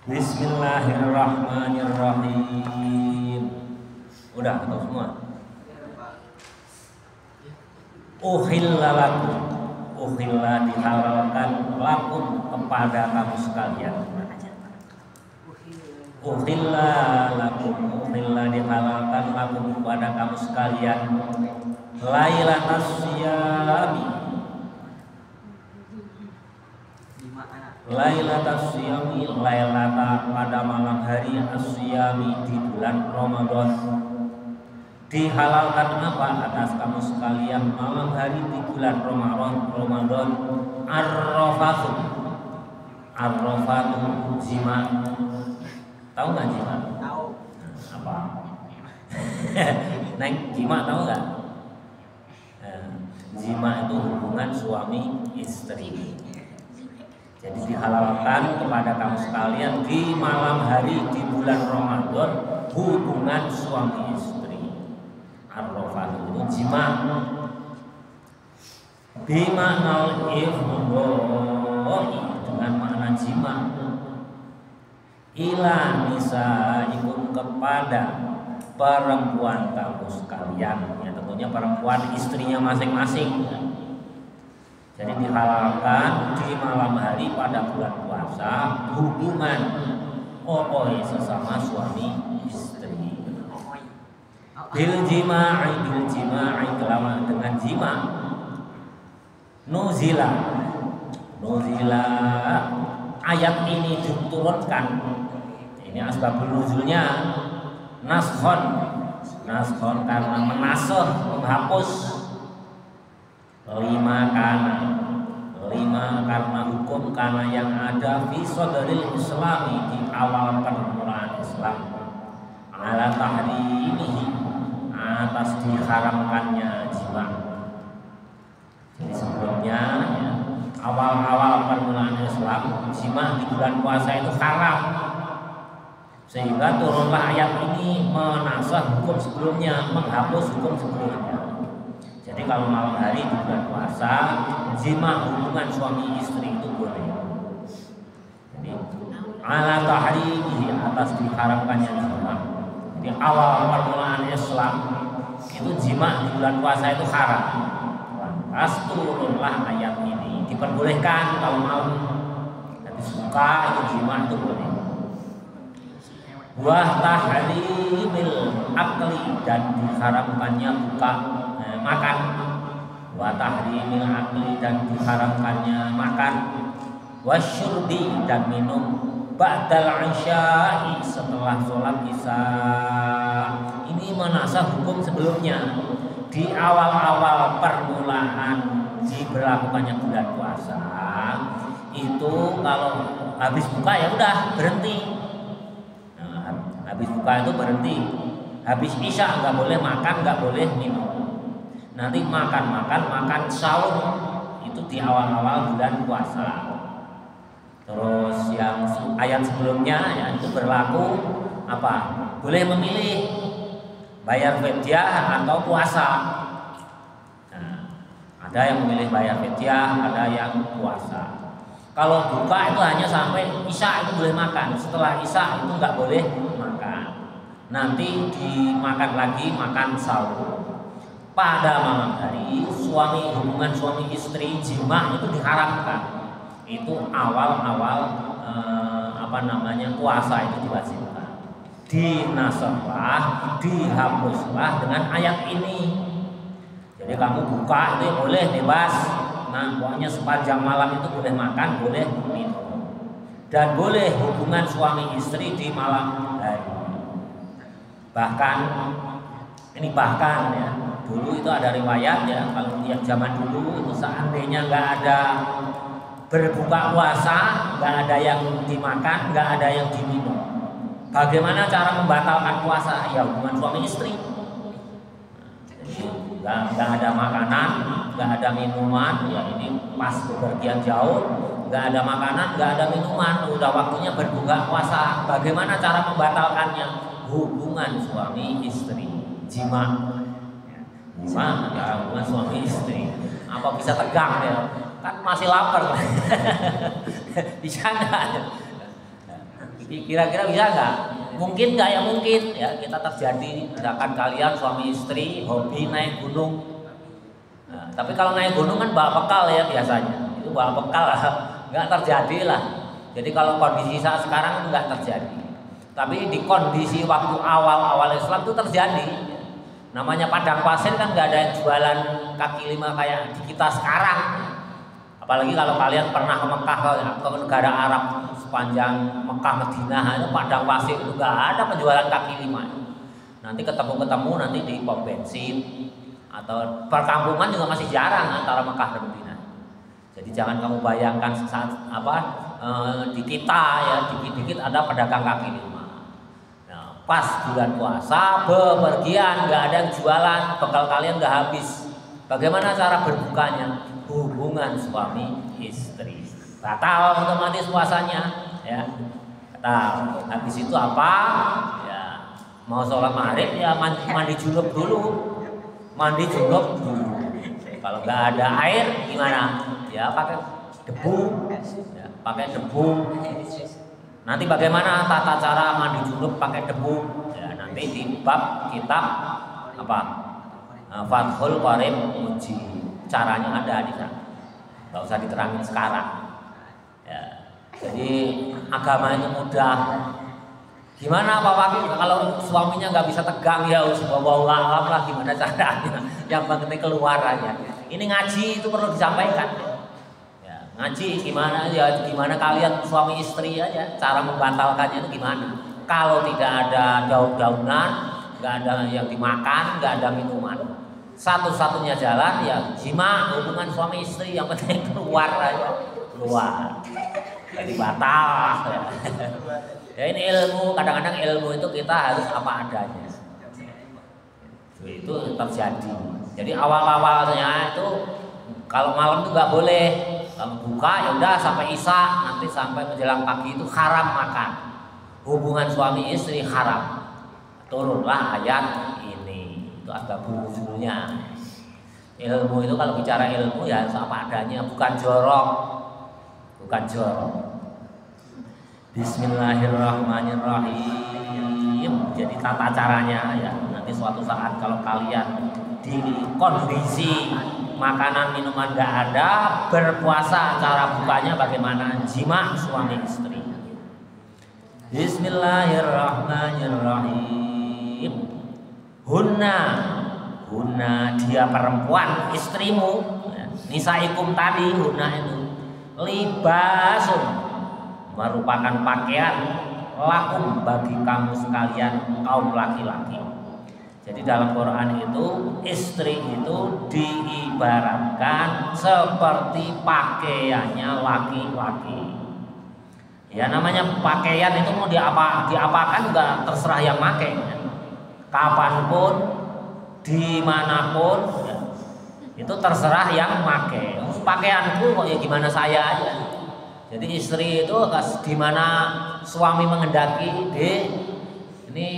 Bismillahirrahmanirrahim. Udah tahu semua. Uhilla lakum, uhilla dihalalkan lakum kepada kamu sekalian. Uhilla lakum, uhilla dihalalkan lakum kepada kamu sekalian. Lailatas syiyami, Lailatas syiyami, lailata pada malam hari asyiyami di bulan Ramadan. Dihalalkan apa atas kamu sekalian malam hari di bulan Ramadan? Ar-rafatu, ar-rafatu jima. Tahu nggak jima? Tahu. Apa? Neng, jima tahu nggak? Jima itu hubungan suami istri. Jadi dihalalkan kepada kamu sekalian di malam hari di bulan Ramadan hubungan suami istri. Ar-rafatu itu jima. Bimakna ifdhoi dengan makna jima. Ila nisaikum kepada perempuan kamu sekalian, ya tentunya perempuan istrinya masing-masing. Jadi dihalalkan di malam hari pada bulan puasa hubungan sesama suami istri. Bil jima'i kelawan dengan jima. Nuzila ayat ini diturunkan. Ini asbabun nuzulnya naskhon karena menasuh, menghapus lima karena hukum karena yang ada fi sadril islami di awal permulaan Islam ala tahrimihi atas diharamkannya jima. Jadi sebelumnya ya, awal permulaan Islam jima di bulan puasa itu haram, sehingga turunlah ayat ini menasah hukum sebelumnya, menghapus hukum sebelumnya. Jadi kalau malam hari di bulan puasa jima hubungan suami istri itu boleh. Jadi ala tahrimihi atas diharamkannya jima. Jadi awal permulaan Islam itu jima di bulan puasa itu haram. Lantas turunlah ayat ini diperbolehkan kalau malam habis buka itu jima itu boleh. Wa tahrimil akli dan diharamkannya makan. Wa tahrimil akli dan diharamkannya makan. Wasyurbi dan minum ba'dal isya'i setelah sholat isya. Ini menasah hukum sebelumnya. Di awal-awal permulaan diberlakukannya bulan puasa itu kalau habis buka ya udah berhenti. Habis buka itu berhenti. Habis isya nggak boleh makan, nggak boleh minum. Nanti makan sahur itu di awal-awal bulan puasa. Terus yang ayat sebelumnya ya itu berlaku apa? Boleh memilih bayar fidyah atau puasa. Nah, ada yang memilih bayar fidyah, ada yang puasa. Kalau buka itu hanya sampai isya itu boleh makan. Setelah isya itu nggak boleh makan. Nanti dimakan lagi, makan sahur. Pada malam hari hubungan suami istri jima itu diharamkan. Itu awal-awal puasa itu diwajibkan. Dinasahlah, dihapuslah dengan ayat ini. Jadi kamu buka itu boleh bebas. Nah, pokoknya sepanjang malam itu boleh makan, boleh minum, dan boleh hubungan suami istri di malam hari. Bahkan ya, dulu itu ada riwayat ya, kalau yang zaman dulu itu seandainya nggak ada berbuka puasa, nggak ada yang dimakan, nggak ada yang diminum. Bagaimana cara membatalkan puasa? Ya hubungan suami istri. Nggak ada makanan, nggak ada minuman. Ya ini pas bepergian jauh, nggak ada makanan, nggak ada minuman. Udah waktunya berbuka puasa. Bagaimana cara membatalkannya? Hubungan suami istri, jima. Jima antara hubungan suami istri. Apa bisa tegang ya? Kan masih lapar. Bisa nggak? Kira-kira bisa nggak? Mungkin nggak? Ya mungkin ya, kita terjadi. Misalkan kalian suami istri hobi naik gunung. Nah, tapi kalau naik gunung kan bawa bekal ya biasanya. Itu bawa bekal lah, nggak terjadi lah. Jadi kalau kondisi saat sekarang itu nggak terjadi. Tapi di kondisi waktu awal-awal Islam itu terjadi. Namanya padang pasir kan nggak ada yang jualan kaki lima kayak di kita sekarang. Apalagi kalau kalian pernah ke Mekah atau ke negara Arab sepanjang Mekah Madinah itu padang pasir itu nggak ada penjualan kaki lima. Nanti ketemu nanti di pom bensin atau perkampungan juga masih jarang antara Mekah dan Madinah. Jadi jangan kamu bayangkan saat di kita ya dikit-dikit ada pedagang kaki lima. Nah, pas bulan puasa bepergian nggak ada yang jualan, bekal kalian nggak habis. Bagaimana cara berbukanya? Hubungan suami istri batal otomatis puasanya ya, batal. Habis itu apa ya, mau sholat maghrib ya mandi junub dulu. Kalau nggak ada air gimana ya, pakai debu ya, nanti bagaimana tata cara mandi junub pakai debu ya, nanti di bab kitab Fathul Qarib Muji, caranya ada di sana, nggak usah diterangin sekarang ya. Jadi agama itu mudah. Gimana Pak Wakil kalau suaminya nggak bisa tegang ya wallahu lah, gimana caranya? Yang penting keluar aja. Ini ngaji itu perlu disampaikan ya, ngaji gimana kalian suami istri aja cara membatalkannya itu gimana. Kalau tidak ada daun-daunan, nggak ada yang dimakan, nggak ada minuman, satu-satunya jalan ya jima, hubungan suami istri, yang penting keluar aja, jadi batal ya. Ya ini ilmu, kadang-kadang ilmu itu kita harus apa adanya. Itu terjadi. Jadi awal-awalnya itu kalau malam itu nggak boleh, kalau buka ya udah sampai isya, nanti sampai menjelang pagi itu haram makan. Hubungan suami istri haram. Turunlah ayat ini, itu ada bumbunya. Ilmu itu kalau bicara ilmu ya harus apa adanya, bukan jorok. Bismillahirrahmanirrahim. Jadi tata caranya ya, nanti suatu saat kalau kalian di kondisi makanan minuman nggak ada, berpuasa, cara bukanya bagaimana? Jima suami istri. Bismillahirrahmanirrahim. Hunna dia perempuan istrimu, nisaikum tadi, hunna itu libasun, merupakan pakaian lakum bagi kamu sekalian kaum laki-laki. Jadi dalam Quran itu istri itu diibaratkan seperti pakaiannya laki-laki. Ya namanya pakaian itu mau diapakan juga terserah yang pakai. Kapanpun, dimanapun, ya, itu terserah yang pakai. Pakaianku kok ya gimana saya aja. Jadi istri itu di mana suami menghendaki, ini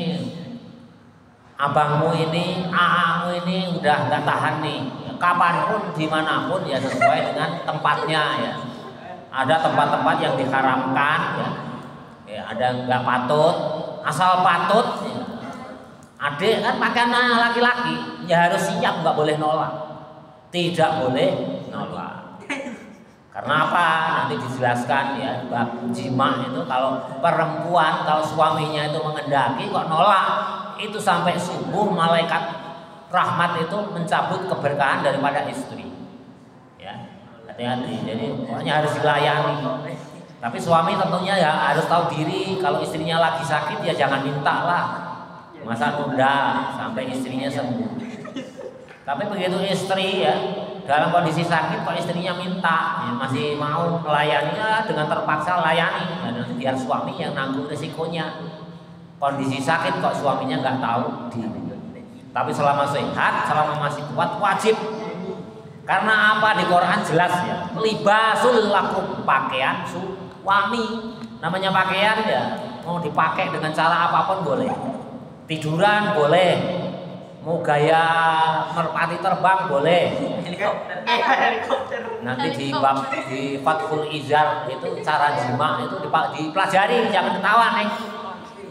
abangmu ini, aamu ini udah nggak tahan nih. Kapanpun, dimanapun ya sesuai dengan tempatnya ya. Ada tempat-tempat yang diharamkan ya, ada nggak patut, asal patut. Ya. Adik kan pakaian laki-laki, ya harus siap, nggak boleh nolak, tidak boleh nolak. Karena apa? Nanti dijelaskan ya, bab jima itu kalau perempuan, kalau suaminya itu menghendaki kok nolak, itu sampai subuh malaikat rahmat itu mencabut keberkahan daripada istri. Ya, hati-hati. Jadi pokoknya harus dilayani. Tapi suami tentunya ya harus tahu diri. Kalau istrinya lagi sakit ya jangan minta lah. Masa tunda sampai istrinya sembuh. Tapi begitu istri ya dalam kondisi sakit kok istrinya minta, ya masih mau melayaninya dengan terpaksa layani, dan biar suami yang nanggung risikonya. Kondisi sakit kok suaminya nggak tahu diri. Tapi selama sehat, selama masih kuat wajib. Karena apa? Di Quran jelas ya, libasul lakum, pakaian suami. Namanya pakaian ya mau dipakai dengan cara apapun boleh. Tiduran boleh, Mau gaya merpati terbang boleh. Helikopter. Nanti di Fathul Izar itu cara jima itu dipelajari, jangan ketawa nih.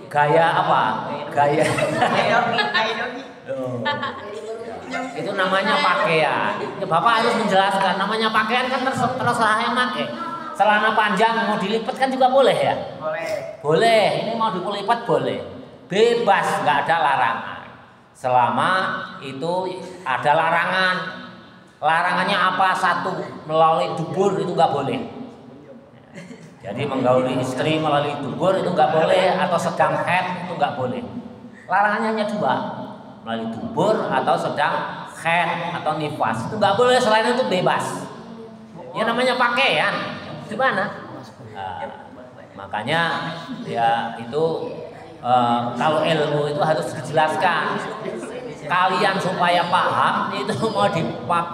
Gaya apa? Gaya. Itu namanya pakaian. Ya, Bapak harus menjelaskan. Namanya pakaian kan terserah yang pakai. Celana panjang mau dilipat kan juga boleh ya? Boleh. Ini mau dilipat boleh. Bebas, nggak ada larangan. Selama itu ada larangan. Larangannya apa? Satu, melalui dubur itu nggak boleh. Jadi menggauli istri melalui dubur itu nggak boleh, atau sedang haid itu nggak boleh. Larangannya hanya dua, melalui dubur atau sedang haid atau nifas itu nggak boleh. Selain itu bebas. Ya namanya pakaian. Gimana? Makanya ya itu kalau ilmu itu harus dijelaskan. Kalian supaya paham itu mau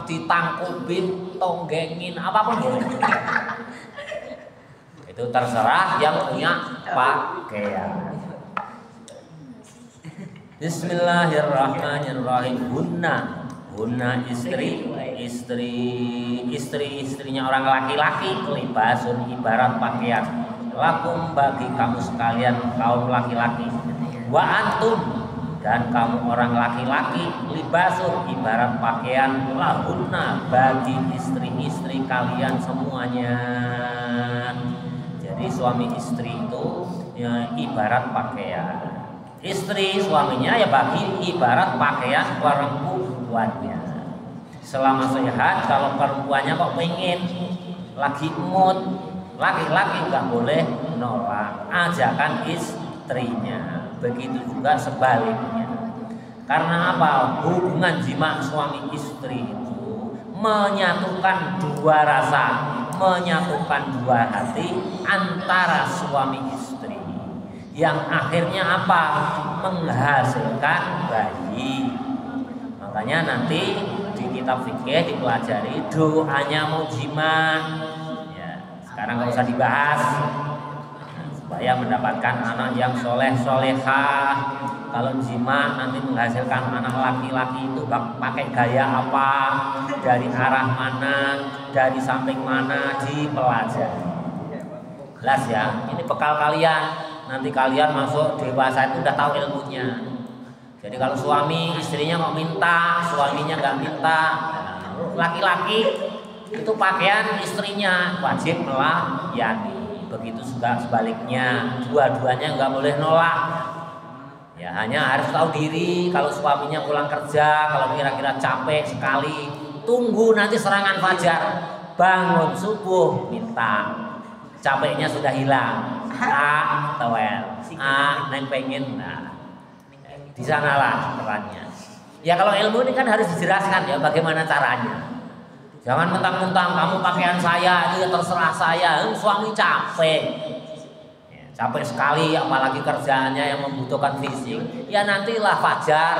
ditangkubin, tonggengin apapun boleh. Itu terserah yang punya pakaian. Bismillahirrahmanirrahim. Hunna istrinya orang laki-laki, libasun ibarat pakaian. Lakum bagi kamu sekalian kaum laki-laki. Wa antum dan kamu orang laki-laki, libasun ibarat pakaian, lahunna bagi istri-istri kalian semuanya. Jadi suami istri itu ya, ibarat pakaian. Istri suaminya ya bagi ibarat pakaian perempuannya. Selama sehat, kalau perempuannya kok pengen lagi mood, laki-laki nggak boleh nolak ajakan istrinya. Begitu juga sebaliknya. Karena apa? Hubungan jima suami istri itu menyatukan dua rasa, menyatukan dua hati antara suami istri. Yang akhirnya apa? Menghasilkan bayi. Makanya nanti di kitab fikih dipelajari doanya mau jima. Ya, sekarang nggak usah dibahas. Supaya mendapatkan anak yang soleh solehah. Kalau jima nanti menghasilkan anak laki-laki itu pakai gaya apa, dari arah mana, dari samping mana, dipelajari. Jelas ya, ini bekal kalian. Nanti kalian masuk dewasa itu udah tahu ilmunya. Jadi kalau suami istrinya mau minta, suaminya nggak minta, laki-laki itu pakaian istrinya wajib melayani. Begitu juga sebaliknya, dua-duanya nggak boleh nolak. Ya hanya harus tahu diri. Kalau suaminya pulang kerja, kalau kira-kira capek sekali, tunggu nanti serangan fajar, bangun subuh minta, capeknya sudah hilang. Towel, neng pengen, nah di sanalah perannya. Ya kalau ilmu ini kan harus dijelaskan ya bagaimana caranya. Jangan mentang-mentang kamu pakaian saya itu ya terserah saya. Suami capek, ya, capek sekali, apalagi kerjaannya yang membutuhkan fisik. Ya nantilah fajar,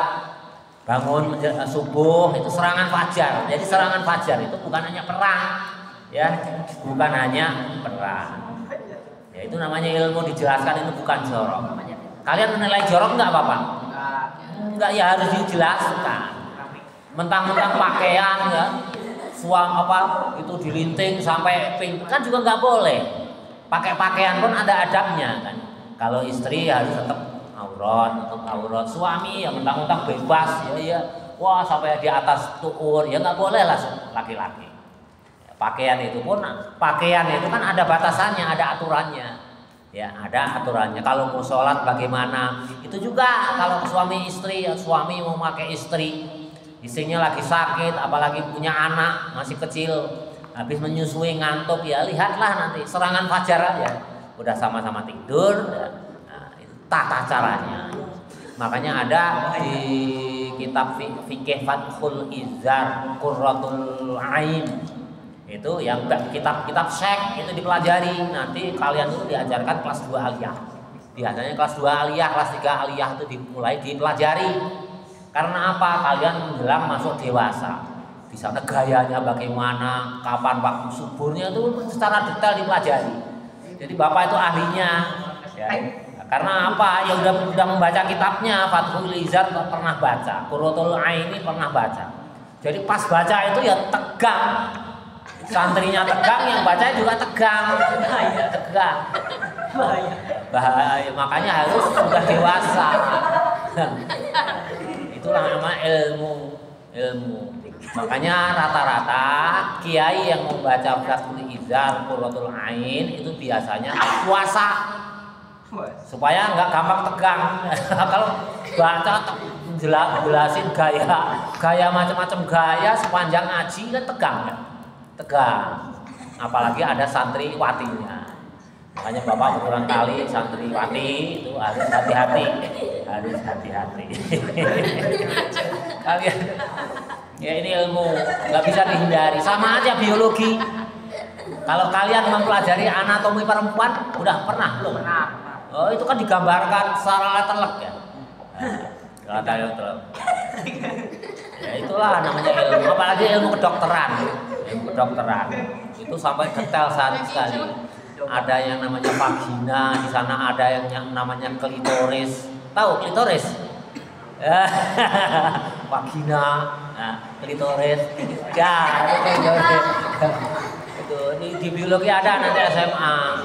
bangun subuh itu serangan fajar. Jadi serangan fajar itu bukan hanya perang, ya, bukan hanya perang. Ya itu namanya ilmu dijelaskan, itu bukan jorok. Kalian menilai jorok nggak Bapak? Enggak, ya harus dijelaskan. Mentang-mentang pakaian ya. Suang apa itu dilinting sampai pink kan juga nggak boleh. Pakai pakaian pun ada adabnya kan. Kalau istri harus tetap aurat, suami ya mentang-mentang bebas ya, wah sampai di atas tuur ya nggak boleh lah laki-laki. Pakaian itu kan ada batasannya, ada aturannya. Ya ada aturannya. Kalau mau sholat bagaimana? Itu juga kalau suami istri, ya, suami mau pakai istri. Istrinya lagi sakit, apalagi punya anak masih kecil, habis menyusui ngantuk ya lihatlah nanti serangan fajar aja, udah sama-sama tidur. Nah, itu tata caranya. Makanya ada di kitab fikih Fathul Izar, Qurratul Ain itu yang kitab syekh itu dipelajari. Nanti kalian itu diajarkan kelas 2 aliyah. Biasanya kelas 2 aliyah, kelas 3 aliyah itu dimulai dipelajari. Karena apa? Kalian menjelang masuk dewasa. Di sana gayanya bagaimana, kapan waktu suburnya itu secara detail dipelajari. Jadi Bapak itu ahlinya. Ya. Karena apa? Ya udah membaca kitabnya, Fathul Izar pernah baca, Qurratul Aini pernah baca. Jadi pas baca itu ya tegang. Santrinya tegang, yang baca juga tegang. Tegang. Bahaya. Makanya harus sudah dewasa. Itulah namanya ilmu. Makanya rata-rata kiai yang membaca Fathul Izar, Qurratul Ain itu biasanya puasa. Supaya nggak gampang tegang. Kalau baca jelasin gaya macam-macam gaya sepanjang ngaji kan tegang. Apalagi ada santriwatinya. Makanya Bapak berulang kali santriwati itu harus hati-hati. Kalian ya ini ilmu nggak bisa dihindari. Sama aja biologi. Kalau kalian mempelajari anatomi perempuan udah pernah belum? Oh itu kan digambarkan secara letterlek ya. Ya itulah namanya ilmu. Apalagi ilmu kedokteran. Itu sampai detail sekali. Ada yang namanya vagina, di sana ada yang namanya klitoris. Tahu klitoris? Vagina, klitoris. Ya, itu di biologi ada nanti SMA.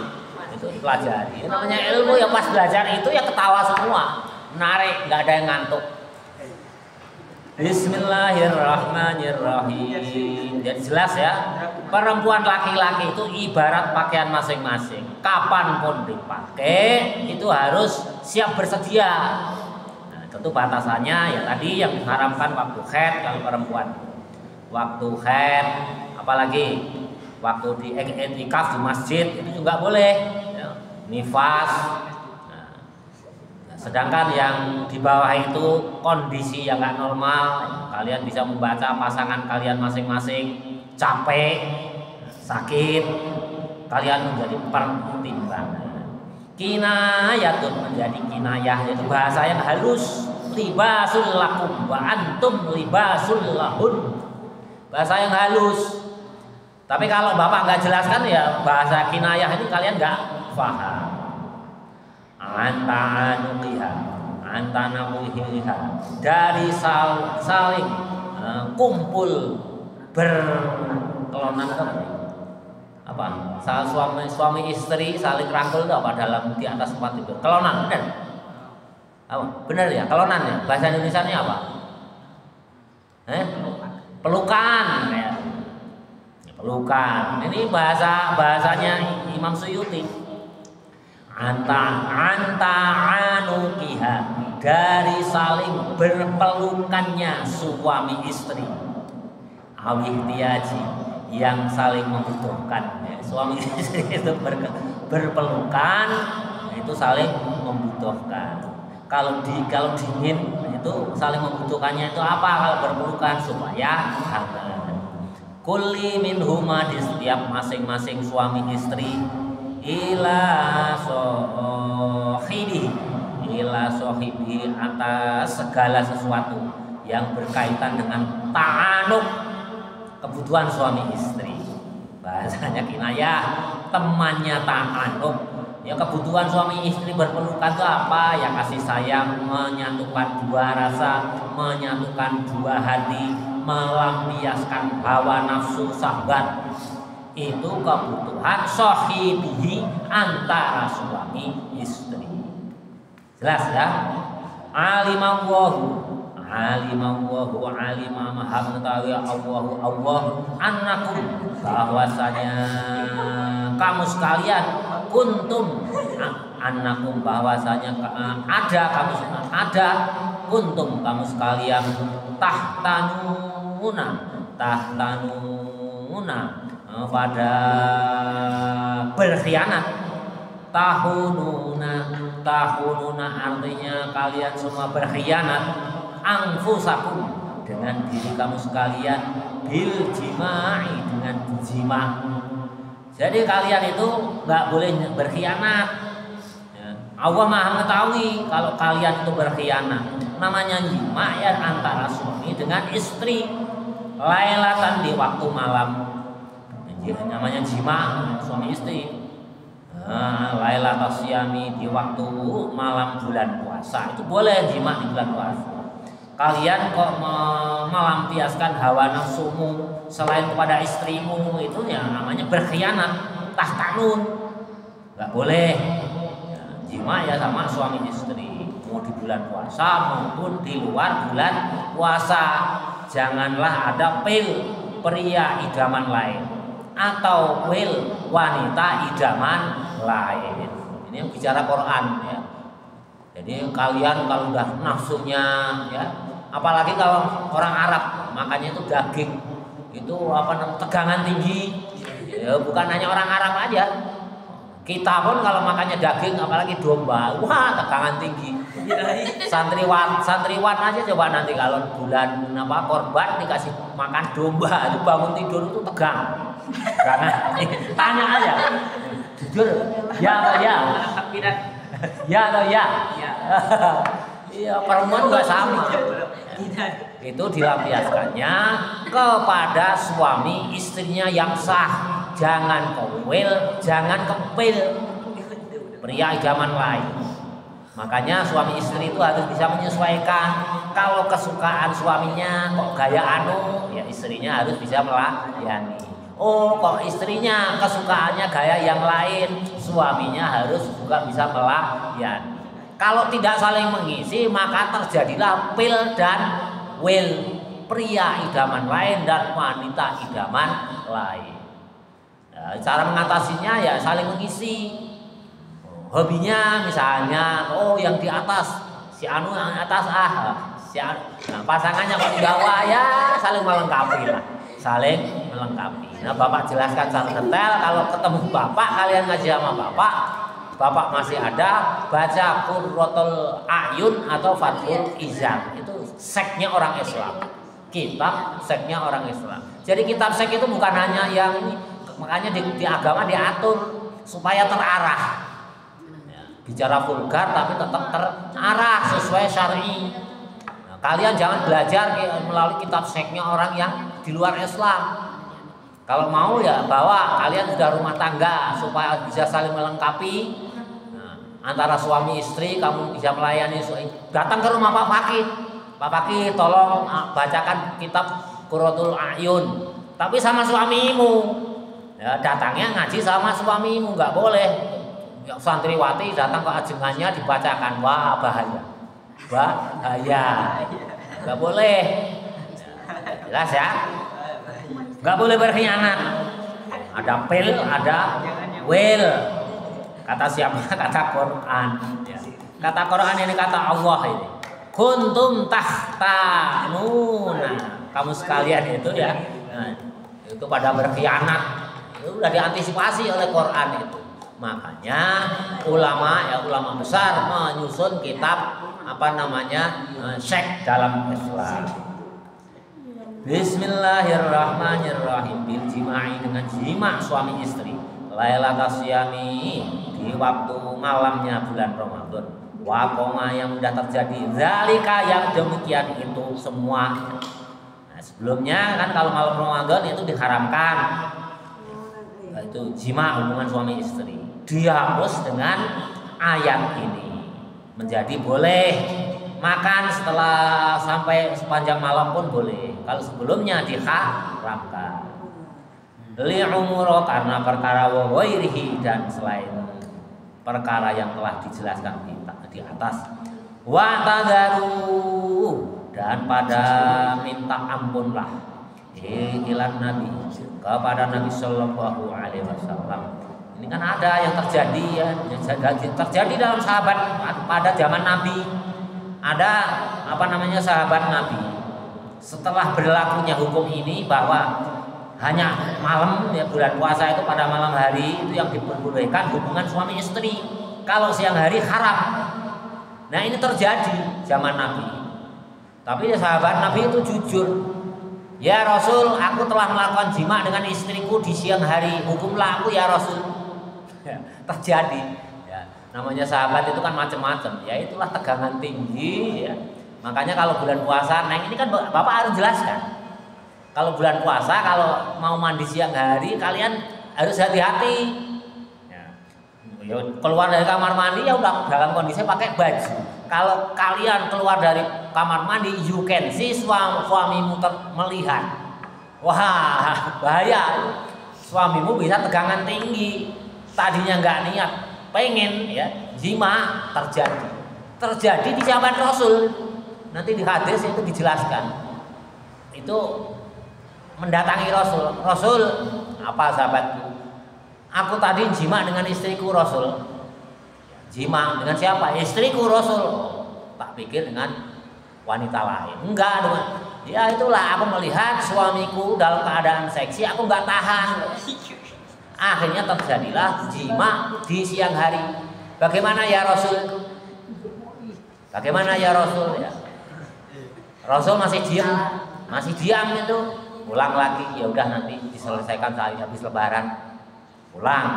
Itu pelajari. Namanya ilmu yang pas belajar itu ya ketawa semua, menarik, nggak ada yang ngantuk. Bismillahirrahmanirrahim. Jadi jelas ya, perempuan laki-laki itu ibarat pakaian masing-masing. Kapanpun dipakai itu harus siap bersedia. Nah, tentu batasannya ya tadi yang diharamkan waktu haid kalau perempuan. Waktu haid, apalagi waktu di i'tikaf di masjid itu juga boleh. Nifas. Sedangkan yang di bawah itu kondisi yang nggak normal, kalian bisa membaca pasangan kalian masing-masing capek, sakit, kalian menjadi pertimbangan. Kinayatun menjadi kinayah, yaitu bahasa yang halus. Libasul lakum wa antum libasul lahun. Bahasa yang halus. Tapi kalau Bapak nggak jelaskan ya bahasa kinayah ini kalian nggak paham. Antanamuliha dari saling kumpul berkelonan apa? Suami istri saling rangkul itu apa dalam di atas tempat tidur? Kelonan benar? Apa? Benar ya? Kelonan ya? Bahasa Indonesianya apa? Pelukan ya. Pelukan. Ini bahasanya Imam Suyuti. Anukiha dari saling berpelukannya suami istri. Awih tiaji yang saling membutuhkan. Ya, suami istri itu berpelukan itu saling membutuhkan. Kalau dingin itu saling membutuhkannya itu apa? Kalau berpelukan supaya hangat. Kulli minhuma di setiap masing-masing suami istri ila sohibi atas segala sesuatu yang berkaitan dengan ta'anuk kebutuhan suami istri. Bahasanya kinayah, temannya ta'anuk. Ya kebutuhan suami istri berpelukan itu apa? Ya kasih sayang, menyatukan dua rasa, menyatukan dua hati, melampiaskan hawa nafsu sahabat. Itu kebutuhan sohibihi antara suami istri. Jelas ya? Alimawwahu alima maha mengetahui Allah annakum bahwasanya kamu sekalian kuntum annakum bahwasanya ada kuntum kamu sekalian tahtanuna pada berkhianat. Tahununa artinya kalian semua berkhianat anfusakum dengan diri kamu sekalian bil jima'i dengan jima. Jadi kalian itu nggak boleh berkhianat ya. Allah maha mengetahui kalau kalian itu berkhianat. Namanya jima ya antara suami dengan istri lailatan di waktu malam. Namanya jima suami istri. Lailatul Siyami, di waktu malam bulan puasa itu boleh jima di bulan puasa. Kalian kok melampiaskan hawa nafsumu selain kepada istrimu, itu ya namanya berkhianat, tahtanun, nggak boleh. Jima ya sama suami istri, mau di bulan puasa maupun di luar bulan puasa. Janganlah ada pil pria idaman lain atau pil wanita idaman lain. Ini yang bicara Quran ya. Jadi kalian kalau udah nafsunya ya, apalagi kalau orang Arab makanya itu daging itu tegangan tinggi ya, bukan hanya orang Arab aja, kita pun kalau makannya daging apalagi domba, wah tegangan tinggi. Santriwan aja coba nanti kalau bulan korban dikasih makan domba itu bangun tidur itu tegang karena tanya aja jujur ya atau ya ya atau ya iya, perempuan juga sama. Itu dilampiaskannya kepada suami istrinya yang sah. Jangan kowil, jangan kepil pria idaman lain. Makanya suami istri itu harus bisa menyesuaikan. Kalau kesukaan suaminya kok gaya anu, ya istrinya harus bisa melayani. Oh, kok istrinya kesukaannya gaya yang lain, suaminya harus juga bisa melayani. Kalau tidak saling mengisi, maka terjadilah pil dan wil, pria idaman lain dan wanita idaman lain. Ya, cara mengatasinya ya saling mengisi. Hobinya misalnya, oh yang di atas, si anu yang atas si anu. Nah, pasangannya kok di bawah ya saling melengkapi lah, saling melengkapi. Nah, Bapak jelaskan secara detail. Kalau ketemu Bapak, kalian ngaji sama Bapak masih ada, baca Qurratul A'yun atau Fathul Izan. Itu seknya orang Islam. Kitab seknya orang Islam. Jadi kitab sek itu bukan hanya yang ini, makanya di agama diatur supaya terarah. Ya, bicara vulgar tapi tetap terarah sesuai syar'i. Nah, kalian jangan belajar melalui kitab seknya orang yang di luar Islam. Kalau mau ya bawa, kalian sudah rumah tangga supaya bisa saling melengkapi. Nah, antara suami istri kamu bisa melayani. Datang ke rumah Pak Fakih, tolong bacakan kitab Qurratul A'yun. Tapi sama suamimu. Ya, datangnya ngaji sama suamimu, nggak boleh. Ya, santriwati datang ke ajengannya dibacakan, wah bahaya, nggak boleh. Jelas ya. Gak boleh berkhianat. Ada pil, ada will. Kata siapa? Kata Quran. Kata Quran ini kata Allah ini. Kuntum tahtanuna. Kamu sekalian itu ya. Nah, itu pada berkhianat. Itu sudah diantisipasi oleh Quran itu. Makanya ulama besar menyusun kitab syekh dalam Islam. Bismillahirrahmanirrahim. Bil jima'i, dengan jima suami istri. Lailatul Siyami, di waktu malamnya bulan Ramadan. Waqoma, yang sudah terjadi. Zalika, yang demikian itu semua. Nah, sebelumnya kan kalau malam Ramadan itu diharamkan. Itu jima, hubungan suami istri. Dihapus dengan ayat ini. Menjadi boleh. Makan setelah sampai sepanjang malam pun boleh. Kalau sebelumnya diharamkan. Li'umuro, karena perkara wa ghairihi, dan selain perkara yang telah dijelaskan di atas. Wa tadharu, dan pada minta ampunlah ilan Nabi, kepada Nabi Sallallahu Alaihi Wasallam. Ini kan ada yang terjadi ya, yang terjadi dalam sahabat pada zaman Nabi. Ada sahabat Nabi setelah berlakunya hukum ini bahwa hanya malam ya, bulan puasa itu pada malam hari itu yang diperbolehkan hubungan suami istri. Kalau siang hari haram. Nah, ini terjadi zaman Nabi. Tapi ya, sahabat Nabi itu jujur. Ya Rasul, aku telah melakukan jima dengan istriku di siang hari. Hukumlah aku ya Rasul. Ya, terjadi. Namanya sahabat itu kan macam-macam, ya itulah tegangan tinggi ya. Makanya kalau bulan puasa, nah ini kan Bapak harus jelaskan. Kalau bulan puasa, kalau mau mandi siang hari, kalian harus hati-hati. Ya. Ya, keluar dari kamar mandi ya udah dalam kondisi pakai baju. Kalau kalian keluar dari kamar mandi, you can see suamimu melihat. Wah, bahaya. Suamimu bisa tegangan tinggi. Tadinya nggak niat, pengen ya jima, terjadi di zaman Rasul. Nanti di hadis itu dijelaskan. Itu mendatangi Rasul. Rasul, apa sahabatku? Aku tadi jima dengan istriku Rasul. Jima dengan siapa? Istriku Rasul. Tak pikir dengan wanita lain. Enggak dong. Ya itulah aku melihat suamiku dalam keadaan seksi, aku nggak tahan. Akhirnya terjadilah jima di siang hari. Bagaimana ya Rasul? Bagaimana ya Rasul? Ya. Rasul masih diam itu. Ulang lagi, ya udah nanti diselesaikan saat habis Lebaran. Pulang.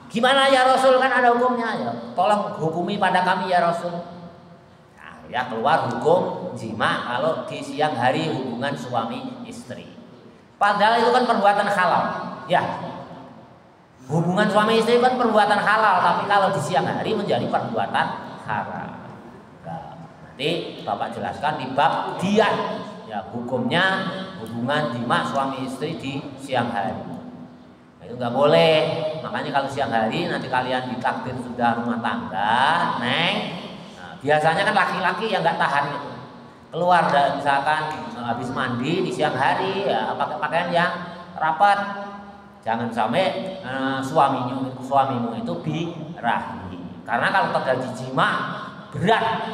Gimana ya Rasul, kan ada hukumnya ya. Tolong hukumi pada kami ya Rasul. Nah, ya keluar hukum jima kalau di siang hari hubungan suami istri. Padahal itu kan perbuatan halal. Ya. Hubungan suami istri kan perbuatan halal, tapi kalau di siang hari menjadi perbuatan haram. Nah, nanti Bapak jelaskan di bab diyat. Ya, hukumnya hubungan jima suami istri di siang hari. Itu nggak boleh. Makanya kalau siang hari nanti kalian ditakdir sudah rumah tangga, neng. Nah, biasanya kan laki-laki yang nggak tahan itu keluar dan misalkan habis mandi di siang hari ya pakai pakaian yang rapat. Jangan sampai suamimu itu birahi. Karena kalau terjadi jima berat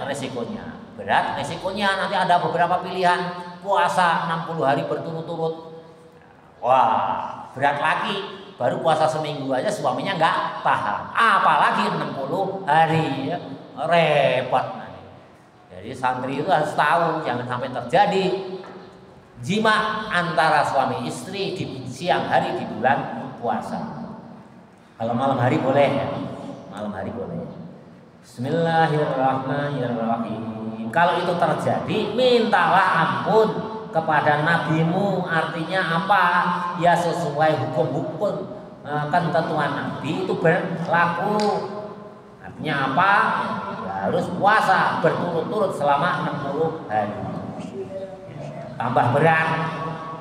resikonya nanti ada beberapa pilihan. Puasa 60 hari berturut-turut. Wah, berat lagi. Baru puasa seminggu aja suaminya nggak tahan, apalagi 60 hari ya. Repot. Jadi santri itu harus tahu jangan sampai terjadi jima antara suami istri di siang hari di bulan puasa. Kalau malam hari boleh ya. Malam hari boleh. Bismillahirrahmanirrahim. Kalau itu terjadi, mintalah ampun kepada nabimu. Artinya apa? Ya sesuai hukum-hukum ketentuan nabi itu berlaku. Artinya apa? Ya, harus puasa berturut-turut selama 60 hari. Tambah berat.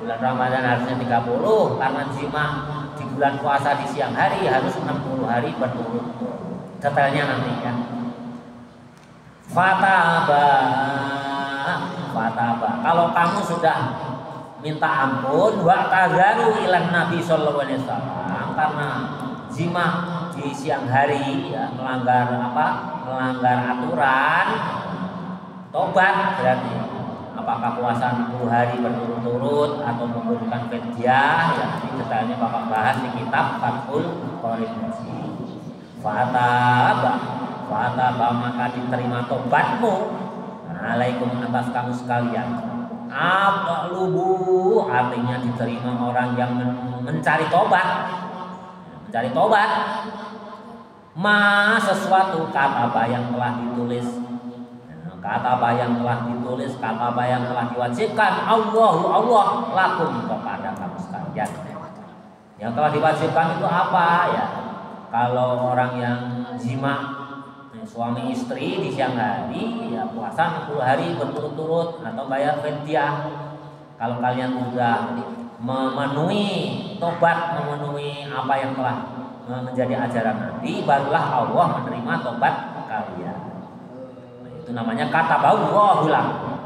Bulan Ramadan harusnya 30, karena jima di bulan puasa di siang hari harus 60 hari berturut-turut. Detailnya nanti ya. Fataba. Kalau kamu sudah minta ampun, wa tazaru ilan Nabi sallallahu alaihi wasallam, karena jima di siang hari ya, melanggar aturan, tobat berarti. Apakah puasa 60 hari berturut-turut atau memberikan fidyah ya, ini detailnya Bapak bahas di kitab Fathul Qorib. Fataba maka diterima tobatmu alaikum atas kamu sekalian. Aqlubu artinya diterima orang yang mencari tobat. Mencari tobat. Sesuatu kata yang telah ditulis. Kata yang telah ditulis, kata yang telah diwajibkan Allah lakum kepada kamu sekalian. Yang telah diwajibkan itu apa ya? Kalau orang yang jima suami istri di siang hari ya puasa 60 hari berturut-turut atau bayar fidyah. Kalau kalian sudah memenuhi tobat, memenuhi apa yang telah menjadi ajaran Nabi, barulah Allah menerima tobat kalian. Nah, itu namanya kata Allahu lakum.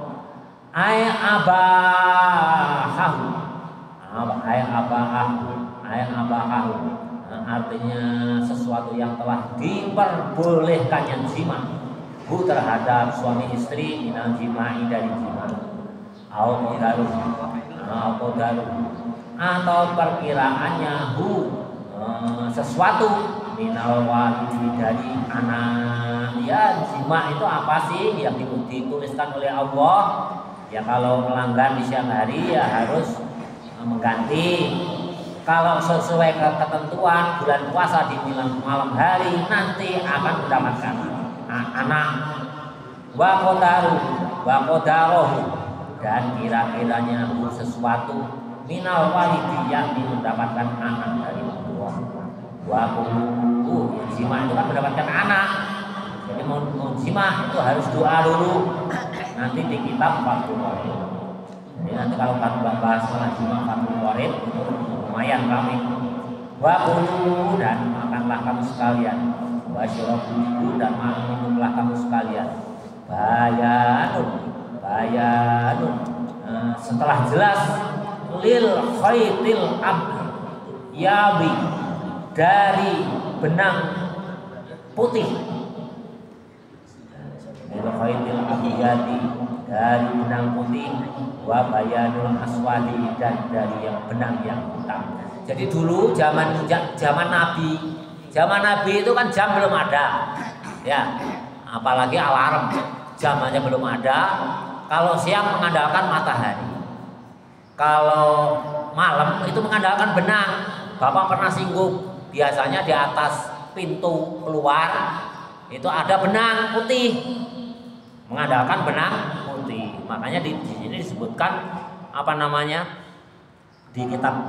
Ay abahahu. Ay abahahu. Artinya sesuatu yang telah diperbolehkannya jima terhadap suami istri minal jima'i dari jima atau perkiraannya sesuatu minal walidi dari anak. Ya jima itu apa sih yang dituliskan oleh Allah ya, kalau melanggar di siang hari ya harus mengganti. Kalau sesuai ketentuan bulan puasa di malam hari nanti akan mendapatkan anak. Wa qadarohu dan kira-kiranya sesuatu minal walidi yang mendapatkan anak dari Allah. Wa jima itu kan mendapatkan anak. Jadi mau jima itu harus doa dulu. Nanti di kitab Fathul Qorib. Jadi nanti kalau bahas soal jima Fathul Qorib itu lumayan ramai. Wa kulu dan makanlah kamu sekalian. Wa syarabu dan minumlah kamu sekalian. Bayanun. Setelah jelas lil khaitil abyabi dari benang putih, lil khaitil abyadi dari benang putih, wa bayanul aswadi dan dari yang benang yang hitam. Jadi dulu zaman Nabi itu kan jam belum ada, ya, apalagi alarm, zamannya belum ada. Kalau siang mengandalkan matahari, kalau malam itu mengandalkan benang. Bapak pernah singgung, biasanya di atas pintu keluar itu ada benang putih, mengandalkan benang putih. Makanya di sini disebutkan apa namanya di kitab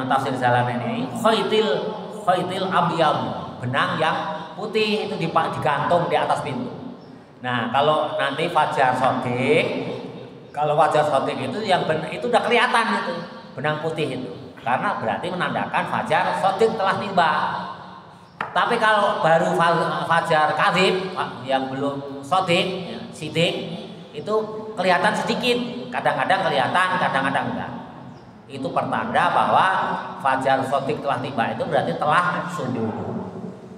tafsir Jalalain ini khaitil abyad, benang yang putih itu digantung di atas pintu. Nah, kalau nanti fajar sodik itu yang itu udah kelihatan itu benang putih itu, karena berarti menandakan fajar sodik telah tiba. Tapi kalau baru fajar kadzib yang belum sodik, sidik, itu kelihatan sedikit, kadang-kadang kelihatan, kadang-kadang enggak. Itu pertanda bahwa fajar sodik telah tiba itu berarti telah subuh.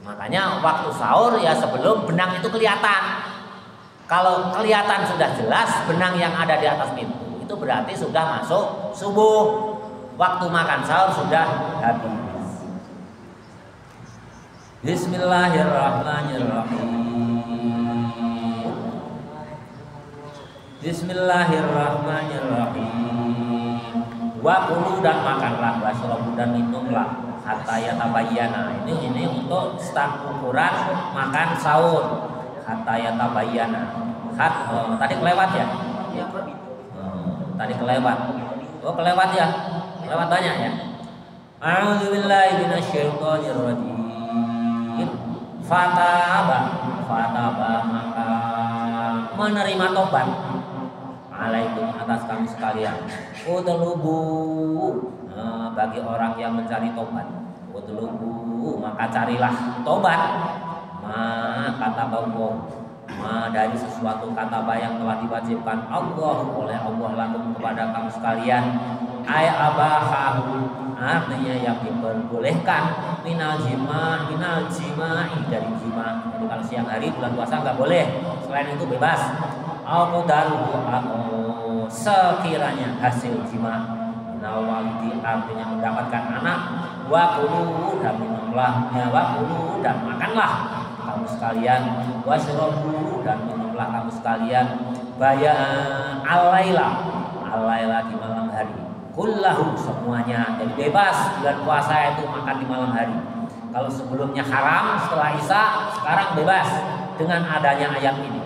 Makanya waktu sahur ya sebelum benang itu kelihatan. Kalau kelihatan sudah jelas benang yang ada di atas pintu, itu berarti sudah masuk subuh. Waktu makan sahur sudah habis. Bismillahirrahmanirrahim. Wa kulu dan makanlah, wasyrabu dan minumlah, hatta yatabayyana. Ini untuk start ukuran makan sahur. Hatta yatabayyana. Tadi kelewat ya? Tadi kelewat. Kelewat ya? Kelewat banyak ya? A'udzubillahi minasyaitonir rajim. Fataba maka menerima tobat alaikum atas kamu sekalian. Utlubu bagi orang yang mencari tobat. Utlubu maka carilah tobat. Kata Allah dari sesuatu kata yang telah diwajibkan Allah oleh Allah lakum kepada kamu sekalian. Ay abahahu artinya yang diperbolehkan minal jima'i dari jima. Jadi kalau siang hari bulan puasa nggak boleh, selain itu bebas. Aku daru atau sekiranya hasil jima minal walidi artinya mendapatkan anak. Wa kulu dan minumlah, wa kulu dan makanlah kamu sekalian, wasyrabu dan minumlah kamu sekalian, alaila di malam hari, kullahu semuanya. Jadi bebas bulan puasa itu makan di malam hari. Kalau sebelumnya haram, setelah isya sekarang bebas dengan adanya ayat ini.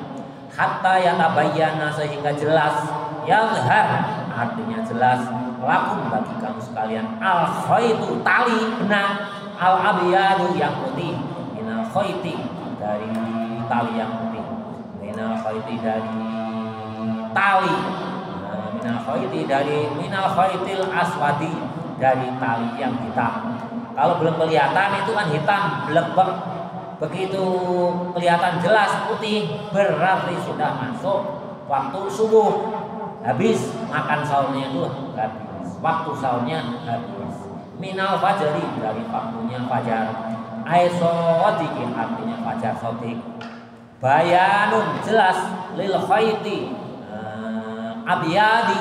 Hatta yatabayyana sehingga jelas, yazhar artinya jelas, lakum bagi kamu sekalian, al khaitu tali benang, al abyadu yang putih, minal khaiti dari tali yang putih, minal khaiti dari tali, minal khaitil aswadi dari tali yang hitam. Kalau belum kelihatan itu kan hitam blebek, begitu kelihatan jelas putih berarti sudah masuk waktu subuh. Habis makan sahurnya itu habis, waktu sahurnya habis. Minal fajri dari waktunya fajar. Aisodiki artinya fajar sodik. Bayanun jelas lil khaiti abyadi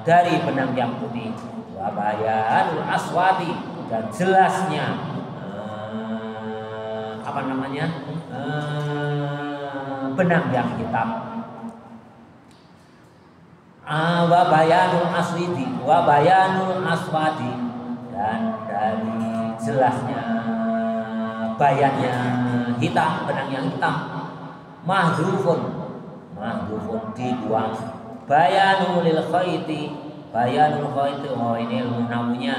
dari benang yang putih. Wa bayanul aswadi dan jelasnya benang yang hitam. Wa bayanul aswadi dan dari jelasnya bayannya hitam, benang yang hitam. Mahdhufun dibuang. Bayanul khaiti ini ilmu namunya.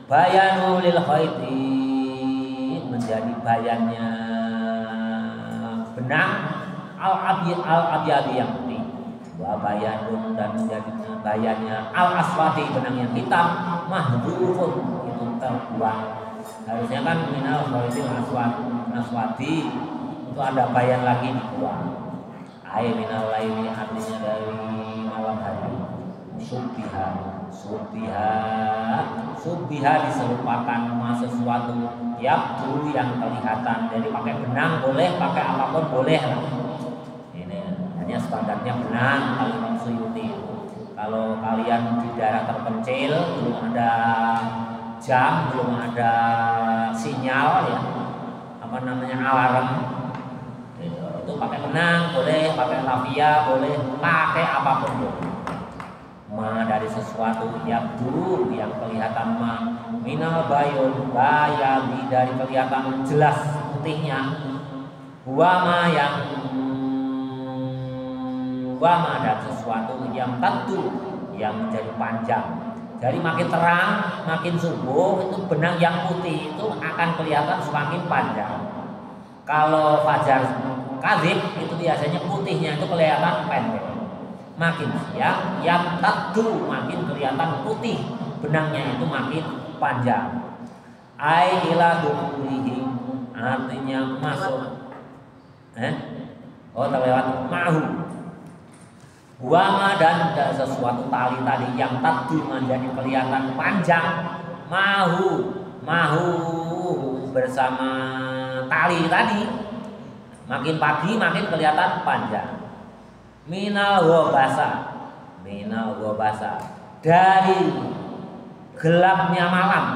Bayanul khaiti menjadi bayannya benang al-abyadi yang putih, wa bayanun dan menjadi bayannya al-aswadi benang yang hitam, mahdhufun itu terbuang. Harusnya kan minal khairil aswadi itu ada bayan lagi dibuang. Ai minal laili artinya dari malam hari. Subbiha diserupakan sama sesuatu yabdu yang kelihatan. Jadi pakai benang boleh, pakai apapun boleh. Ini hanya standarnya benang kalau Imam Suyuti. Kalau kalian di daerah terpencil belum ada jam, belum ada sinyal ya, apa namanya alarm, itu pakai benang boleh, pakai tafia boleh, pakai apapun boleh. Ma dari sesuatu yabdu yang kelihatan, ma minal bayun bayabi dari kelihatan jelas putihnya, wama dan sesuatu yang tentu yang menjadi panjang. Jadi makin terang, makin subuh itu benang yang putih itu akan kelihatan semakin panjang. Kalau fajar kadzib itu biasanya putihnya itu kelihatan pendek. Makin siang yang tadu makin kelihatan putih, benangnya itu makin panjang. Ai ila dukulihi artinya masuk. Terlewat mahu. Wama dan sesuatu tali tadi yang tadu menjadi kelihatan panjang. Mahu bersama tali tadi makin pagi makin kelihatan panjang. Minal wabasa dari gelapnya malam,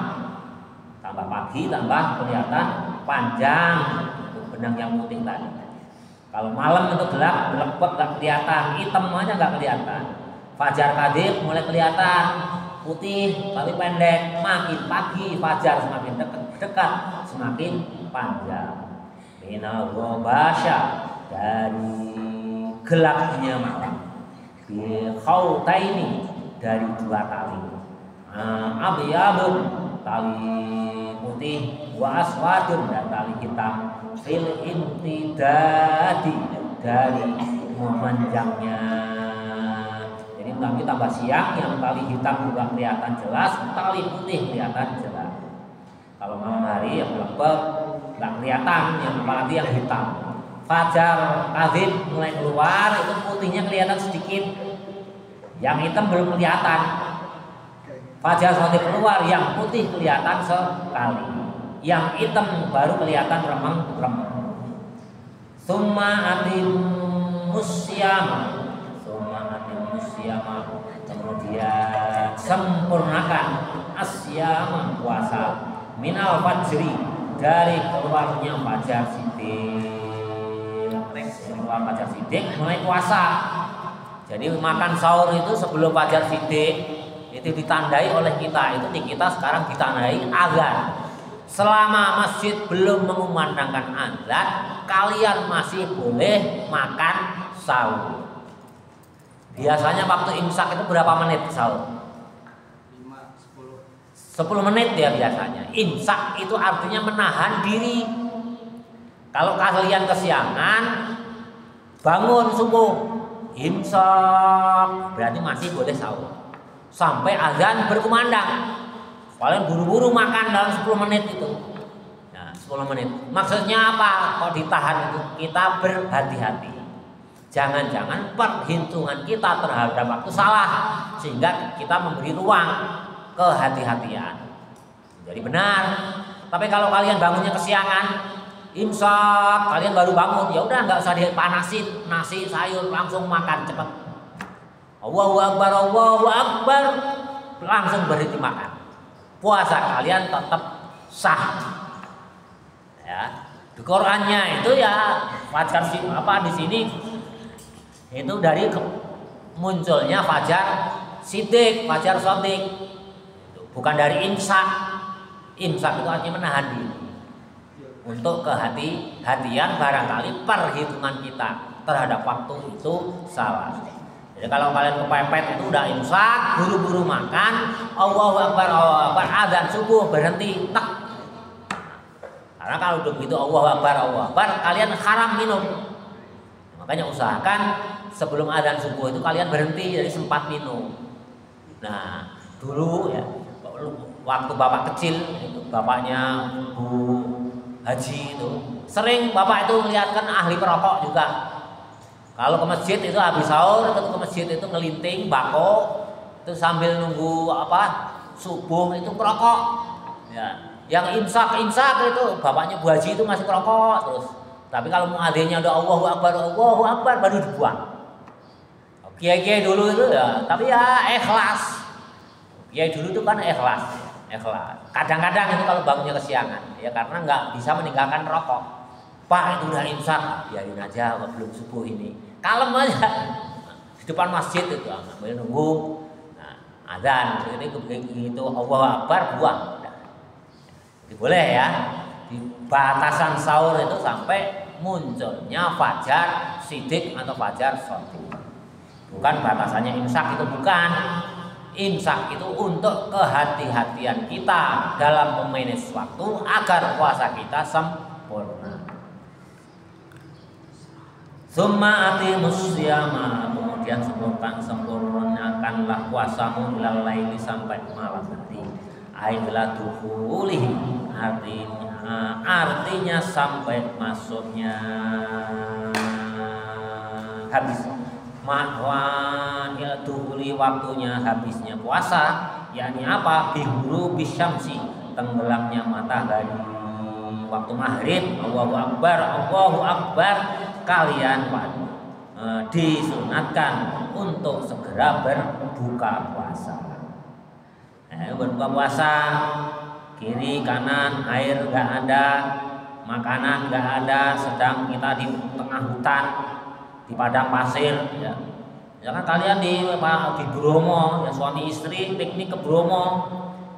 tambah pagi tambah kelihatan panjang benang yang putih tadi. Kalau malam itu gelap, belepek nggak kelihatan, hitam aja nggak kelihatan. Fajar kadzib mulai kelihatan putih tapi pendek, makin pagi fajar semakin dekat semakin panjang. Minal wabasa dari gelapnya malam, bi khautaini dari dua tali, abyadun tali putih, wa aswadun dan tali hitam, fil imtidadi dari memanjangnya. Jadi kami tambah siang, yang tali hitam juga kelihatan jelas, tali putih kelihatan jelas. Kalau malam hari yang lembab nggak kelihatan, yang apalagi yang hitam. Fajar kadzib mulai keluar itu putihnya kelihatan sedikit, yang hitam belum kelihatan. Fajar shadiq keluar, yang putih kelihatan sekali, yang hitam baru kelihatan remeng-remeng. Summa atimus syiyama, kemudian sempurnakan asyama puasa, minal fajri dari keluarnya fajar siddiq. Keluar fajar siddiq mulai puasa. Jadi makan sahur itu sebelum fajar siddiq itu ditandai oleh kita, itu di kita sekarang ditandai azan. Selama masjid belum mengumandangkan azan, kalian masih boleh makan sahur. Biasanya waktu imsak itu berapa menit sahur? 10 menit ya biasanya. Imsak itu artinya menahan diri. Kalau kalian kesiangan bangun subuh, imsak berarti masih boleh sahur sampai azan berkumandang. Kalian buru-buru makan dalam 10 menit itu. Nah, 10 menit. Maksudnya apa? Kok ditahan itu? Kita berhati-hati. Jangan-jangan perhitungan kita terhadap waktu salah sehingga kita memberi ruang kehati-hatian. Jadi benar. Tapi kalau kalian bangunnya kesiangan, imsak, kalian baru bangun, ya udah nggak usah dipanasin nasi sayur, langsung makan cepat. Allahu Akbar, langsung berhenti makan. Puasa kalian tetap sah. Ya, di Qur'annya itu ya fajar di sini itu dari munculnya fajar siddiq, fajar shadiq. Bukan dari imsak. Imsak itu artinya menahan diri. Untuk kehati-hatian barangkali perhitungan kita terhadap waktu itu salah. Jadi kalau kalian kepepet itu udah imsak, buru-buru makan, Allahu Akbar, azan subuh berhenti, tak. Karena kalau begitu Allahu Akbar, kalian haram minum. Makanya usahakan sebelum adzan subuh itu kalian berhenti, jadi sempat minum. Nah, dulu ya waktu bapak kecil, itu bapaknya Bu Haji itu sering bapak itu melihatkan ahli perokok juga. Kalau ke masjid itu habis sahur itu ke masjid itu ngelinting bako itu sambil nunggu subuh itu perokok. Ya, yang imsak itu bapaknya Bu Haji itu masih perokok terus. Tapi kalau muadzinnya udah Allahu Akbar baru dibuang. Kiai-kiai dulu itu ya, tapi ya ikhlas. Kiai dulu itu kan ikhlas. Kadang-kadang itu kalau bangunnya kesiangan, ya karena nggak bisa meninggalkan rokok. Pak itu udah imsak, biarin aja belum subuh ini. Kalem aja di depan masjid itu sambil nunggu. Nah, adzan ini begitu Allahu Akbar buang. Jadi boleh ya. Di batasan sahur itu sampai munculnya fajar sidik atau fajar shadiq. Bukan batasannya imsak, itu bukan. Imsak itu untuk kehati-hatian kita dalam memanage waktu agar puasa kita sempurna. Summa atimus syiyama, kemudian sempurnakanlah puasamu ilal laili sampai malam hari. Aila duhulihi, artinya sampai masuknya habis. Mahwan iltuhuli, waktunya habisnya puasa, yakni apa? Bihuru bisyamsi, tenggelamnya matahari. Waktu maghrib Allahu Akbar kalian disunatkan untuk segera berbuka puasa. Berbuka puasa, kiri kanan air nggak ada, makanan nggak ada, sedang kita di tengah hutan, di padang pasir, ya. Jangan kalian di Bromo, ya, suami istri piknik ke Bromo,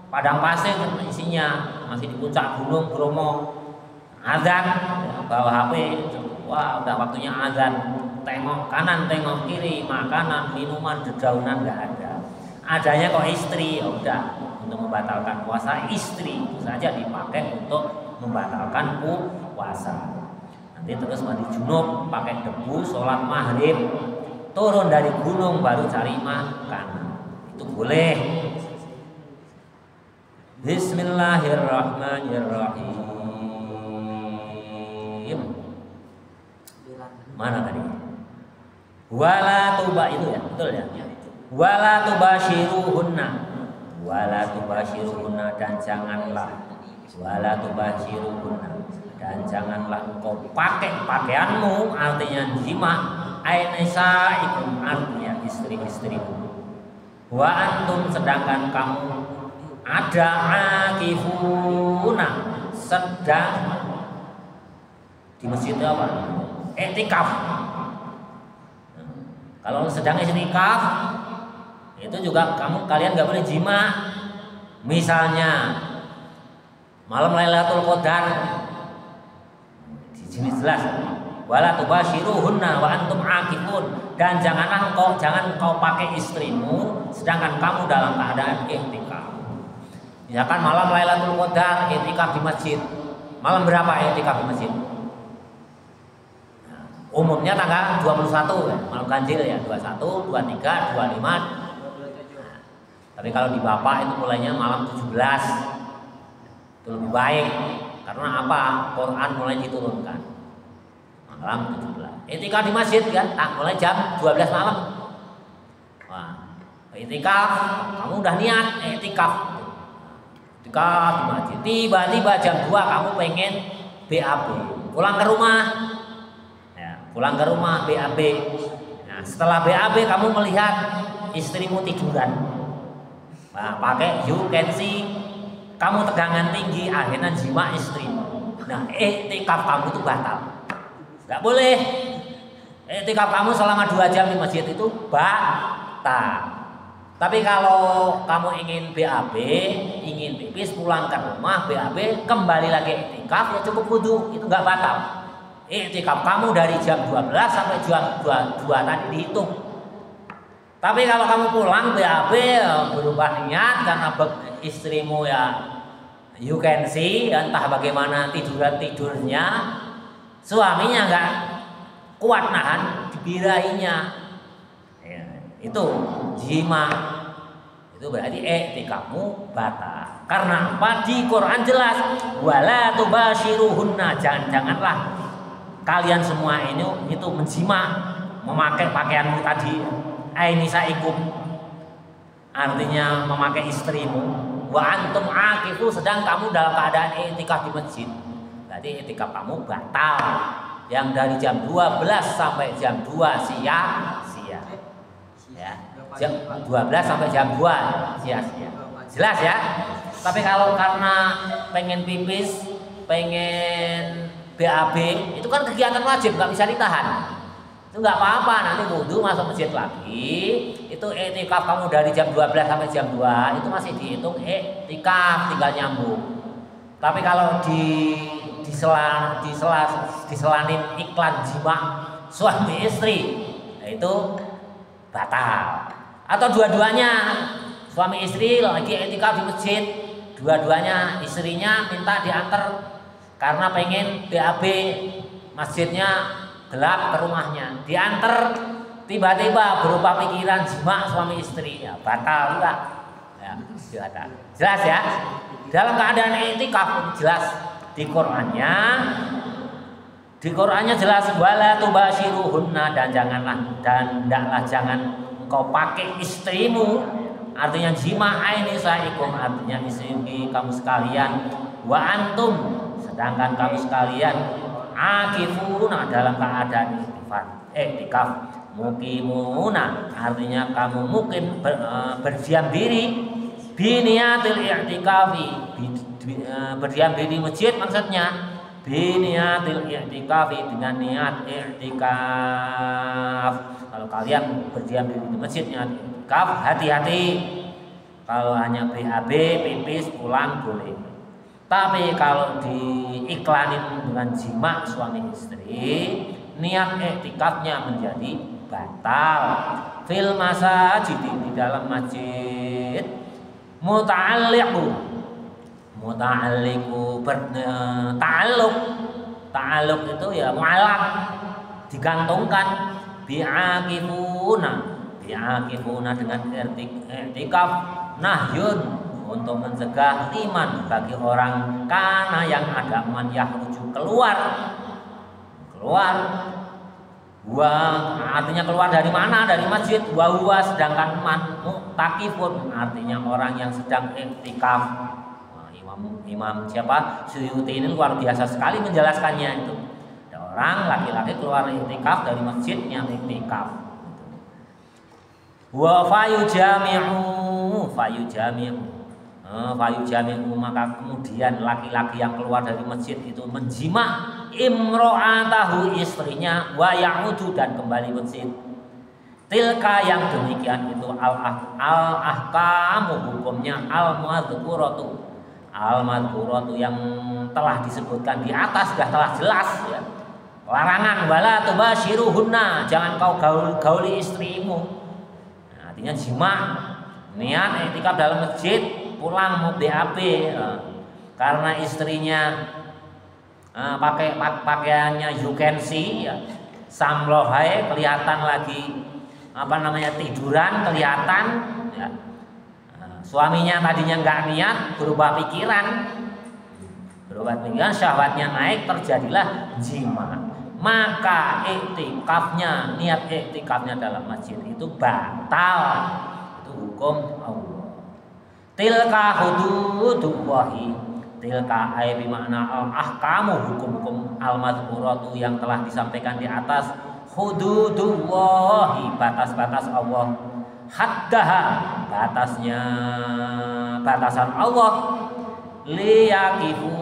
padang pasir isinya masih di puncak gunung Bromo, azan, ya, bawa HP, wah udah waktunya azan, tengok kanan tengok kiri, makanan minuman dedaunan nggak ada, adanya kok istri, ya udah untuk membatalkan puasa istri itu saja dipakai untuk membatalkan puasa. Nanti terus mandi junub, pakai debu, sholat maghrib, turun dari gunung baru cari makan, itu boleh. Bismillahirrahmanirrahim. Mana tadi? Wala tuba itu ya, betul ya. Wala tubashiruhunna, dan janganlah. Wala tubashiruhunna, dan janganlah engkau pakai pakaianmu, artinya jima, ainisaikum, artinya istri-istrimu. Wa antum, sedangkan kamu ada akifuna, sedang di masjid apa? Etikaf. Kalau sedang etikaf itu juga kalian nggak boleh jima. Misalnya malam Lailatul Qadar, di sini jelas wala tubashiruhunna wa antum akifun, dan jangan kau pakai istrimu sedangkan kamu dalam keadaan i'tikaf. Misalkan malam Lailatul Qadar i'tikaf di masjid. Malam berapa i'tikaf di masjid? Nah, umumnya tanggal 21 ya, malam ganjil ya, 21, 23, 25. Nah, tapi kalau di Bapak itu mulainya malam 17. Itu lebih baik karena apa? Quran mulai diturunkan malam 17. I'tikaf di masjid kan mulai jam 12 malam. Wah, i'tikaf kamu udah niat i'tikaf di masjid. Tiba-tiba jam 2 kamu pengen BAB, pulang ke rumah. Ya, pulang ke rumah BAB. Nah, setelah BAB kamu melihat istrimu tiduran. Nah, pakai you can see, kamu tegangan tinggi, akhirnya jima istrimu. Nah, i'tikaf kamu itu batal. Enggak boleh. I'tikaf kamu selama 2 jam di masjid itu batal. Tapi kalau kamu ingin BAB, ingin pipis, pulang ke rumah BAB, kembali lagi i'tikaf, ya cukup wudu, itu enggak batal. I'tikaf kamu dari jam 12 sampai jam 2 tadi dihitung. Tapi kalau kamu pulang BAB berubah niat karena istrimu ya You can see, entah bagaimana tidurnya, suaminya nggak kuat nahan dibirahinya. Ya, itu jima. Itu berarti iktikafmu batal. Karena apa? Di Quran jelas, wala tubashiruhunna, janganlah kalian semua ini itu menjima, memakai pakaianmu tadi, ainisaikum, artinya memakai istrimu. Wa antum akifu, sedang kamu dalam keadaan i'tikaf di masjid. Berarti i'tikaf kamu batal. Yang dari jam 12 sampai jam 2 siang. Ya. Jam 12 sampai jam 2 sia-sia. Jelas ya? Tapi kalau karena pengen pipis, pengen BAB, itu kan kegiatan wajib, nggak bisa ditahan. Itu nggak apa-apa, nanti wudu masuk masjid lagi. Itu i'tikaf kamu dari jam 12 sampai jam 2 itu masih dihitung i'tikaf, tinggal nyambung. Tapi kalau diselanin iklan jima suami istri, nah itu batal. Atau dua-duanya suami istri lagi i'tikaf di masjid, dua-duanya istrinya minta diantar karena pengen BAB, masjidnya gelap ke rumahnya, diantar, tiba-tiba berupa pikiran jima suami istri, ya batal juga. Ya, batal. Jelas ya? Dalam keadaan i'tikaf jelas di Qur'annya jelas, wala tubashiruhunna, dan hendaklah jangan engkau pakai istrimu, artinya jima ainisaikum, artinya istri kamu sekalian, wa antum, sedangkan kamu sekalian akifuna, dalam keadaan i'tikaf, mukimuna, artinya kamu mukim, berdiam diri, biniyatil i'tikafi, berdiam diri masjid maksudnya, biniyatil i'tikafi, dengan niat i'tikaf. Kalau kalian berdiam diri di masjidnya i'tikaf, hati-hati. Kalau hanya BAB, pipis, pulang boleh. Tapi kalau diiklanin dengan jima suami istri, niat i'tikafnya menjadi batal. Fil masajid, di dalam masjid, muta'alliqu ta'alluq itu ya mu'allaq, digantungkan, bi'akifuna dengan i'tikaf, nahyun, untuk mencegah iman bagi orang kana yang ada man yahruju, keluar, artinya keluar dari mana? Dari masjid. Wa sedangkan man mu'takifun, artinya orang yang sedang i'tikaf. Imam siapa? Suyuti ini luar biasa sekali menjelaskannya itu. Ada orang laki-laki keluar i'tikaf dari masjidnya i'tikaf. Wa fayujami'u, maka kemudian laki-laki yang keluar dari masjid itu menjima imro'atahu, istrinya, wa ya'udu, dan kembali masjid. Tilka, yang demikian itu, al-ahkamu, hukumnya, al-madhkuratu yang telah disebutkan di atas, sudah telah jelas ya. Larangan, wala tubashiruhunna, jangan kau gauli istrimu. Nah, artinya jima, niat i'tikaf dalam masjid, pulang mau BAB, karena istrinya pakai pakaiannya you can see ya, samlohai, kelihatan lagi tiduran, kelihatan ya. Suaminya tadinya nggak niat, berubah pikiran, syahwatnya naik, terjadilah jima, maka niat i'tikafnya dalam masjid itu batal. Itu hukum Allah. Tilka hududullahi, tilka ay bimakna al-ahkamu, hukum-hukum al-madhkuratu yang telah disampaikan di atas, hududullahi, batas-batas Allah, haddaha, batasan Allah, liyakifu,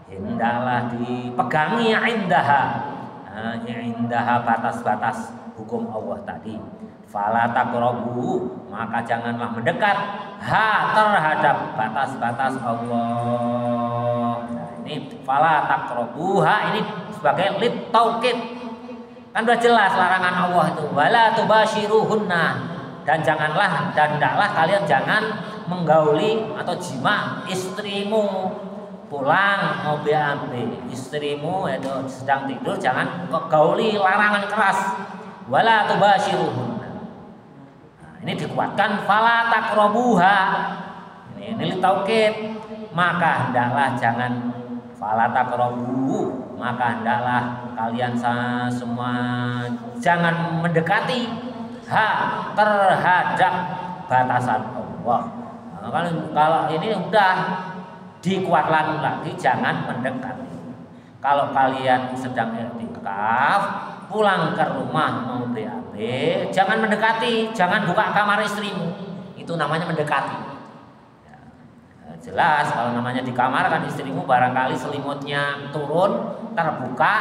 hendaklah dipegangi indaha, batas-batas hukum Allah tadi. Fala taqrabu, maka janganlah mendekat terhadap batas-batas Allah. Ini fala taqrabuha ini sebagai lit taukid. Kan sudah jelas larangan Allah itu. Wala tubashiruhunna, dan janganlah dan hendaklah kalian jangan menggauli atau jima istrimu pulang mau BAB. Istrimu itu sedang tidur jangan gauli, larangan keras. Wala tubashiruhunna. Nah, ini dikuatkan fala taqrabuha. Ini taukid, maka hendaklah jangan fala taqrabu, maka hendaklah kalian semua jangan mendekati terhadap batasan Allah. Nah, kalau ini udah dikuatkan lagi, jangan mendekati. Kalau kalian sedang i'tikaf, pulang ke rumah mau BAB, jangan mendekati, jangan buka kamar istrimu. Itu namanya mendekati. Jelas kalau namanya di kamar kan istrimu barangkali selimutnya turun terbuka,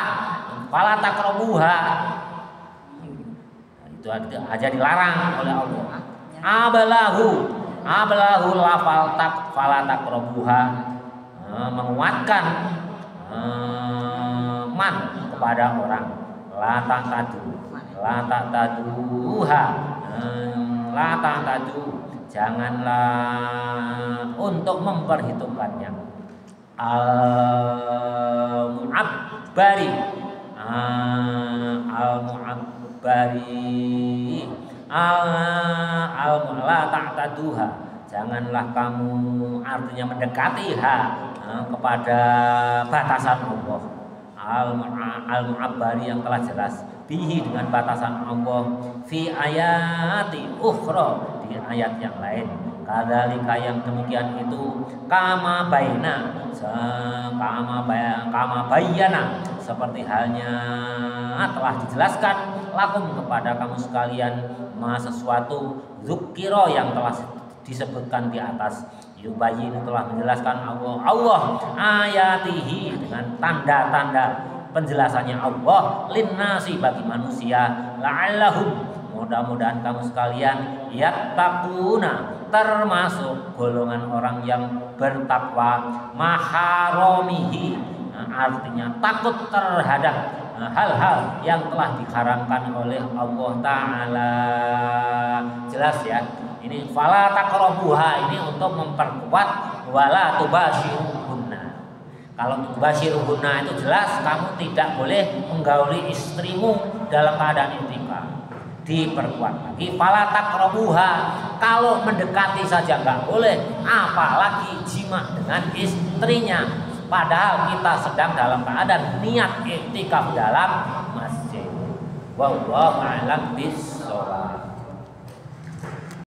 fala taqrabuha. Itu aja dilarang oleh Allah. Abalahu lafal fala taqrabuha, menguatkan man kepada orang la taqtadu, janganlah untuk memperhitungkannya. Al-mu'abbari la ta'taduha, janganlah kamu artinya mendekati kepada batasan Allah. Al-mu'abbari yang telah jelas bihi dengan batasan Allah fi ayati ukhra, di ayat yang lain. Kadzalika yang demikian itu kama bayyana seperti halnya telah dijelaskan lakum kepada kamu sekalian sesuatu zukiro yang telah disebutkan di atas. Yubayyin telah menjelaskan Allah ayatihi dengan tanda-tanda penjelasannya Allah linnasi bagi manusia la'allahum, mudah-mudahan kamu sekalian yattaquna, termasuk golongan orang yang bertakwa, maharamihi, artinya takut terhadap hal-hal yang telah diharamkan oleh Allah Ta'ala. Jelas ya, ini fala taqrabuha ini untuk memperkuat wala tubashiruhunna. Kalau tubashiruhunna itu jelas kamu tidak boleh menggauli istrimu dalam keadaan i'tikaf. Diperkuat lagi fala taqrabuha, kalau mendekati saja nggak boleh, apalagi jima dengan istrinya. Padahal kita sedang dalam keadaan niat i'tikaf dalam masjid. Wallahu a'lam bishshawab.